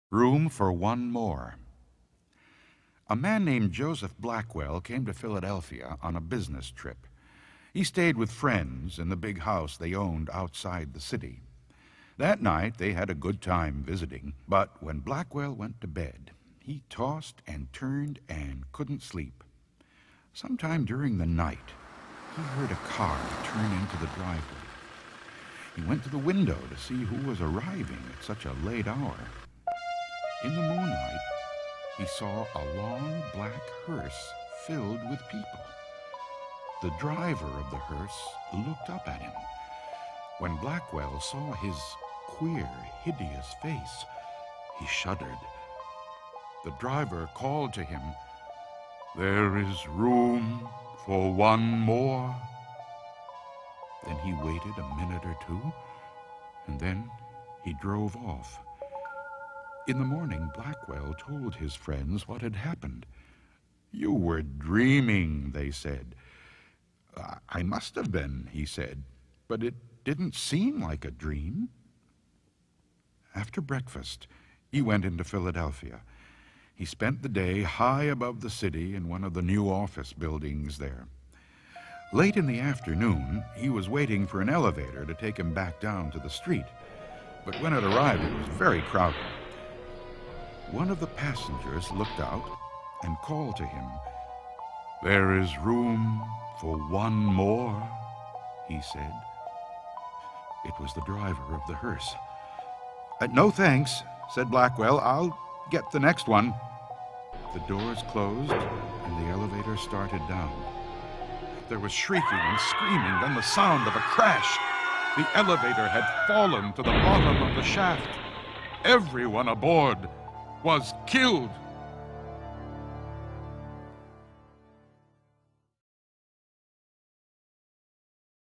Room for one more. A man named Joseph Blackwell came to Philadelphia on a business trip. He stayed with friends in the big house they owned outside the city. That night they had a good time visiting, but when Blackwell went to bed, he tossed and turned and couldn't sleep. Sometime during the night, he heard a car turn into the driveway. He went to the window to see who was arriving at such a late hour. In the moonlight, he saw a long black hearse filled with people. The driver of the hearse looked up at him. When Blackwell saw his queer, hideous face, he shuddered. The driver called to him, "There is room for one more." Then he waited a minute or two, and then he drove off. In the morning, Blackwell told his friends what had happened. "You were dreaming," they said. I must have been," he said, "but it didn't seem like a dream." After breakfast, he went into Philadelphia. He spent the day high above the city in one of the new office buildings there. Late in the afternoon, he was waiting for an elevator to take him back down to the street. But when it arrived, it was very crowded. One of the passengers looked out and called to him. "There is room for one more," he said. It was the driver of the hearse. "No thanks," said Blackwell. "I'll get the next one." The doors closed and the elevator started down. There was shrieking and screaming, then the sound of a crash. The elevator had fallen to the bottom of the shaft. Everyone aboard was killed.